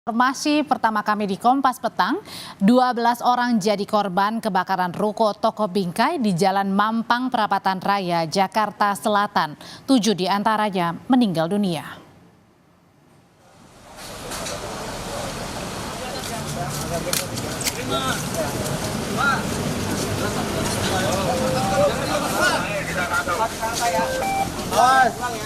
Informasi pertama kami di Kompas Petang, 12 orang jadi korban kebakaran ruko toko bingkai di Jalan Mampang Perapatan Raya, Jakarta Selatan. 7 diantaranya meninggal dunia.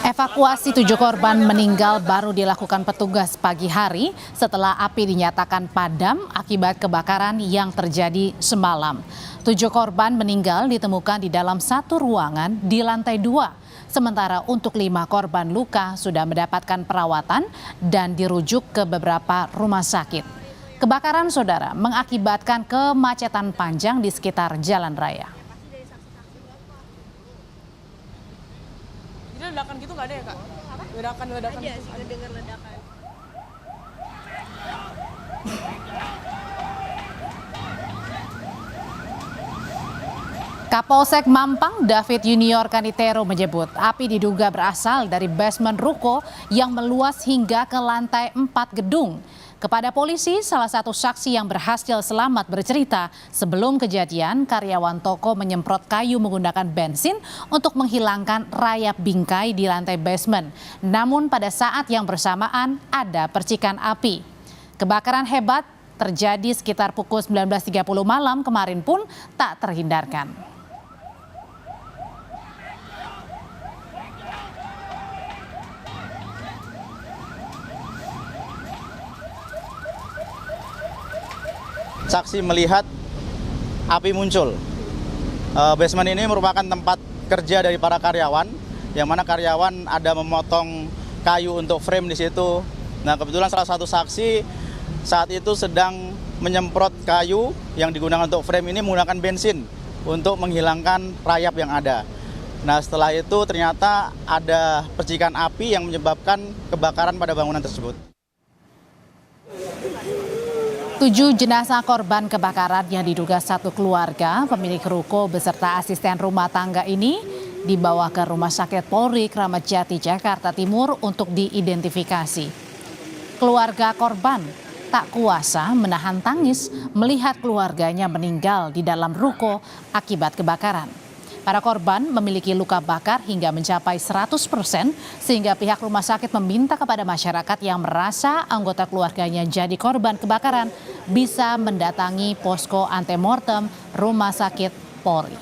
Evakuasi 7 korban meninggal baru dilakukan petugas pagi hari setelah api dinyatakan padam akibat kebakaran yang terjadi semalam. 7 korban meninggal ditemukan di dalam satu ruangan di lantai 2. Sementara untuk 5 korban luka sudah mendapatkan perawatan dan dirujuk ke beberapa rumah sakit. Kebakaran, saudara, mengakibatkan kemacetan panjang di sekitar jalan raya. Ledakan gitu nggak ada ya, Kak? Apa? Ledakan Ada gitu. sih, ngedenger ledakan. Kapolsek Mampang David Junior Kanitero menyebut api diduga berasal dari basement ruko yang meluas hingga ke lantai 4 gedung. Kepada polisi, salah satu saksi yang berhasil selamat bercerita sebelum kejadian karyawan toko menyemprot kayu menggunakan bensin untuk menghilangkan rayap bingkai di lantai basement. Namun pada saat yang bersamaan ada percikan api. Kebakaran hebat terjadi sekitar pukul 19.30 malam kemarin pun tak terhindarkan. Saksi melihat api muncul. Basement ini merupakan tempat kerja dari para karyawan, yang mana karyawan ada memotong kayu untuk frame di situ. Nah, kebetulan salah satu saksi saat itu sedang menyemprot kayu yang digunakan untuk frame ini menggunakan bensin untuk menghilangkan rayap yang ada. Nah, setelah itu ternyata ada percikan api yang menyebabkan kebakaran pada bangunan tersebut. 7 jenazah korban kebakaran yang diduga satu keluarga pemilik ruko beserta asisten rumah tangga ini dibawa ke Rumah Sakit Polri Kramat Jati, Jakarta Timur untuk diidentifikasi. Keluarga korban tak kuasa menahan tangis melihat keluarganya meninggal di dalam ruko akibat kebakaran. Para korban memiliki luka bakar hingga mencapai 100% sehingga pihak rumah sakit meminta kepada masyarakat yang merasa anggota keluarganya jadi korban kebakaran bisa mendatangi posko antemortem Rumah Sakit Polri.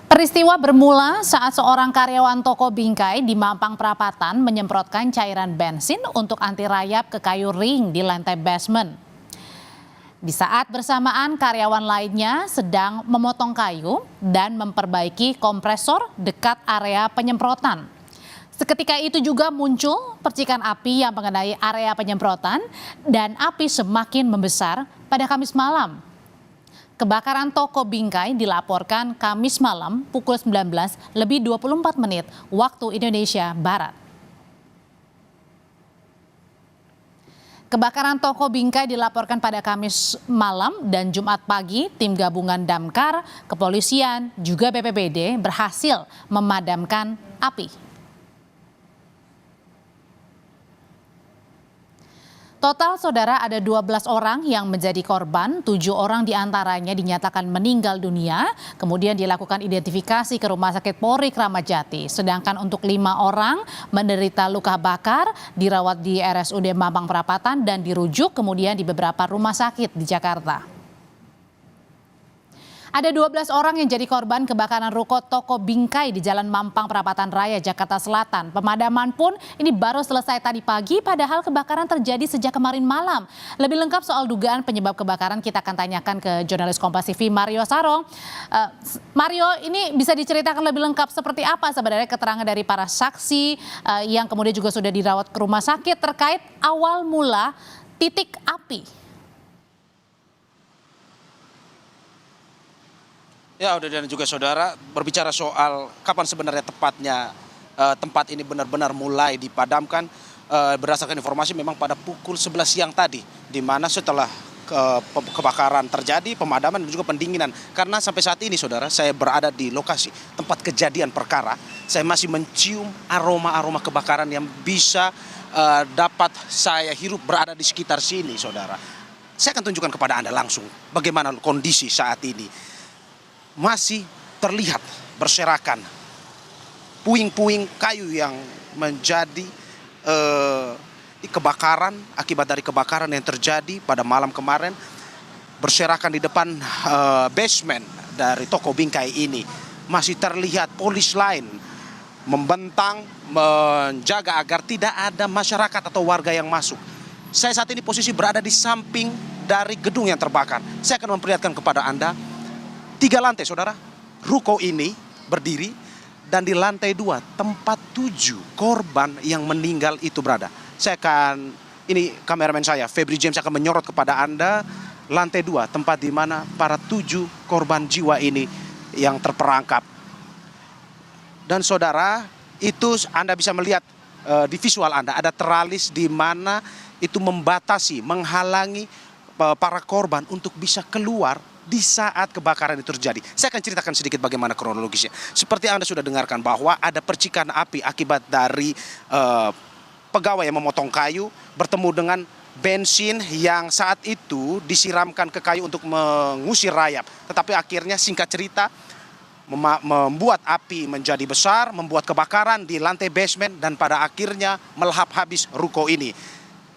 Peristiwa bermula saat seorang karyawan toko bingkai di Mampang Perapatan menyemprotkan cairan bensin untuk anti rayap ke kayu ring di lantai basement. Di saat bersamaan karyawan lainnya sedang memotong kayu dan memperbaiki kompresor dekat area penyemprotan. Seketika itu juga muncul percikan api yang mengenai area penyemprotan dan api semakin membesar pada Kamis malam. Kebakaran toko bingkai dilaporkan Kamis malam pukul 19:24 waktu Indonesia Barat. Kebakaran toko bingkai dilaporkan pada Kamis malam dan Jumat pagi tim gabungan damkar, kepolisian, juga BPBD berhasil memadamkan api. Total, saudara, ada 12 orang yang menjadi korban, 7 orang diantaranya dinyatakan meninggal dunia, kemudian dilakukan identifikasi ke Rumah Sakit Polri Kramat Jati. Sedangkan untuk 5 orang menderita luka bakar, dirawat di RSUD Mampang Perapatan dan dirujuk kemudian di beberapa rumah sakit di Jakarta. Ada 12 orang yang jadi korban kebakaran ruko toko bingkai di Jalan Mampang Perapatan Raya, Jakarta Selatan. Pemadaman pun ini baru selesai tadi pagi, padahal kebakaran terjadi sejak kemarin malam. Lebih lengkap soal dugaan penyebab kebakaran kita akan tanyakan ke jurnalis Kompas TV Mario Sarong. Mario, ini bisa diceritakan lebih lengkap seperti apa sebenarnya keterangan dari para saksi yang kemudian juga sudah dirawat ke rumah sakit terkait awal mula titik api. Ya, Audi dan juga saudara, berbicara soal kapan sebenarnya tepatnya tempat ini benar-benar mulai dipadamkan, berdasarkan informasi memang pada pukul 11 siang tadi, di mana setelah kebakaran terjadi, pemadaman dan juga pendinginan. Karena sampai saat ini saudara, saya berada di lokasi tempat kejadian perkara, saya masih mencium aroma-aroma kebakaran yang bisa dapat saya hirup berada di sekitar sini saudara. Saya akan tunjukkan kepada Anda langsung bagaimana kondisi saat ini. Masih terlihat berserakan puing-puing kayu yang menjadi kebakaran, akibat dari kebakaran yang terjadi pada malam kemarin, berserakan di depan basement dari toko bingkai ini. Masih terlihat polis lain membentang, menjaga agar tidak ada masyarakat atau warga yang masuk. Saya saat ini posisi berada di samping dari gedung yang terbakar. Saya akan memperlihatkan kepada Anda 3 lantai saudara, ruko ini berdiri, dan di lantai 2 tempat 7 korban yang meninggal itu berada. Ini kameramen saya, Febri James, akan menyorot kepada Anda lantai 2, tempat di mana para 7 korban jiwa ini yang terperangkap. Dan saudara, itu Anda bisa melihat di visual Anda, ada teralis di mana itu membatasi, menghalangi para korban untuk bisa keluar di saat kebakaran itu terjadi. Saya akan ceritakan sedikit bagaimana kronologisnya. Seperti Anda sudah dengarkan bahwa ada percikan api akibat dari pegawai yang memotong kayu bertemu dengan bensin yang saat itu disiramkan ke kayu untuk mengusir rayap. Tetapi akhirnya singkat cerita membuat api menjadi besar, membuat kebakaran di lantai basement, dan pada akhirnya melahap habis ruko ini.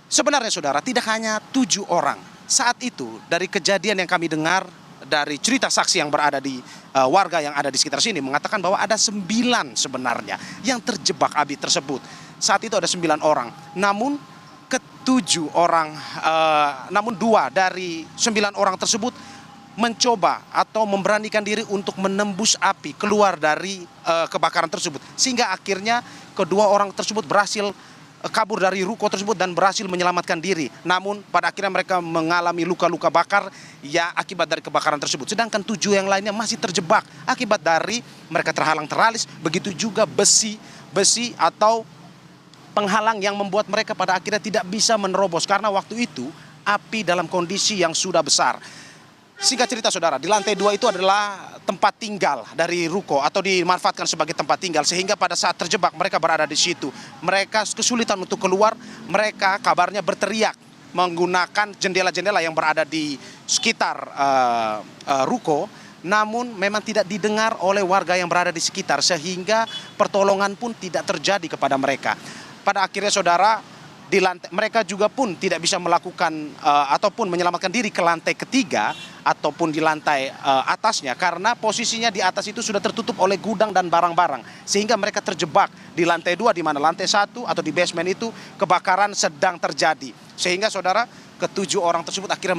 Sebenarnya saudara, tidak hanya 7 orang. Saat itu dari kejadian yang kami dengar dari cerita saksi yang berada di warga yang ada di sekitar sini mengatakan bahwa ada 9 sebenarnya yang terjebak api tersebut. Saat itu ada 9 orang. Namun namun 2 dari 9 orang tersebut mencoba atau memberanikan diri untuk menembus api keluar dari kebakaran tersebut. Sehingga akhirnya kedua orang tersebut berhasil kabur dari ruko tersebut dan berhasil menyelamatkan diri. Namun pada akhirnya mereka mengalami luka-luka bakar ya akibat dari kebakaran tersebut. Sedangkan 7 yang lainnya masih terjebak akibat dari mereka terhalang teralis, begitu juga besi atau penghalang yang membuat mereka pada akhirnya tidak bisa menerobos karena waktu itu api dalam kondisi yang sudah besar. Singkat cerita saudara, di lantai 2 itu adalah tempat tinggal dari ruko atau dimanfaatkan sebagai tempat tinggal, sehingga pada saat terjebak mereka berada di situ. Mereka kesulitan untuk keluar, mereka kabarnya berteriak menggunakan jendela-jendela yang berada di sekitar ruko, namun memang tidak didengar oleh warga yang berada di sekitar, sehingga pertolongan pun tidak terjadi kepada mereka. Pada akhirnya saudara, di lantai, mereka juga pun tidak bisa melakukan ataupun menyelamatkan diri ke lantai ketiga ataupun di lantai atasnya, karena posisinya di atas itu sudah tertutup oleh gudang dan barang-barang, sehingga mereka terjebak di lantai 2, di mana lantai 1 atau di basement itu kebakaran sedang terjadi, sehingga saudara ke-7 orang tersebut akhirnya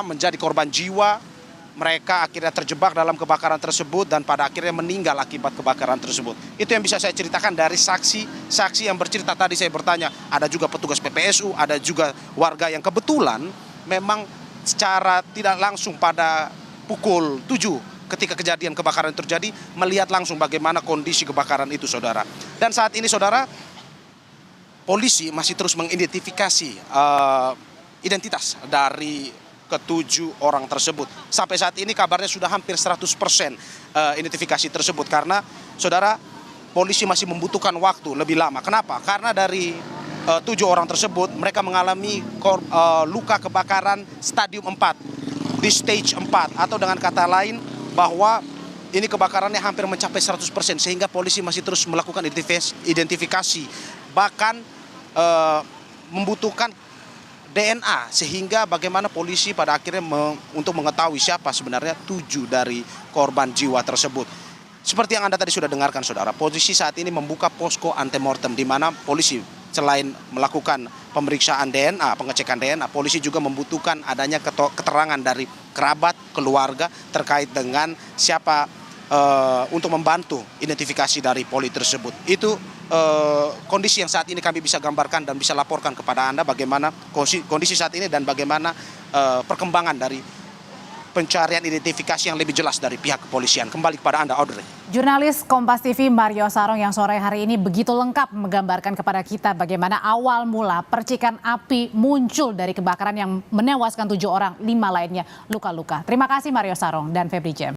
menjadi korban jiwa. Mereka akhirnya terjebak dalam kebakaran tersebut dan pada akhirnya meninggal akibat kebakaran tersebut. Itu yang bisa saya ceritakan dari saksi yang bercerita tadi. Saya bertanya, ada juga petugas PPSU, ada juga warga yang kebetulan memang secara tidak langsung pada pukul 7 ketika kejadian kebakaran terjadi melihat langsung bagaimana kondisi kebakaran itu saudara. Dan saat ini saudara, polisi masih terus mengidentifikasi identitas dari ke-7 orang tersebut. Sampai saat ini kabarnya sudah hampir 100% identifikasi tersebut, karena saudara, polisi masih membutuhkan waktu lebih lama. Kenapa? Karena dari 7 orang tersebut mereka mengalami luka kebakaran stadium 4 di stage 4, atau dengan kata lain bahwa ini kebakarannya hampir mencapai 100%, sehingga polisi masih terus melakukan identifikasi, bahkan membutuhkan DNA, sehingga bagaimana polisi pada akhirnya untuk mengetahui siapa sebenarnya 7 dari korban jiwa tersebut. Seperti yang Anda tadi sudah dengarkan saudara, polisi saat ini membuka posko antemortem, di mana polisi selain melakukan pemeriksaan DNA, pengecekan DNA, polisi juga membutuhkan adanya keterangan dari kerabat, keluarga terkait dengan siapa untuk membantu identifikasi dari poli tersebut. Itu kondisi yang saat ini kami bisa gambarkan dan bisa laporkan kepada Anda bagaimana kondisi saat ini dan bagaimana perkembangan dari pencarian identifikasi yang lebih jelas dari pihak kepolisian. Kembali kepada Anda, Audrey. Jurnalis Kompas TV Mario Sarong yang sore hari ini begitu lengkap menggambarkan kepada kita bagaimana awal mula percikan api muncul dari kebakaran yang menewaskan 7 orang, 5 lainnya luka-luka. Terima kasih Mario Sarong dan Febri Jem.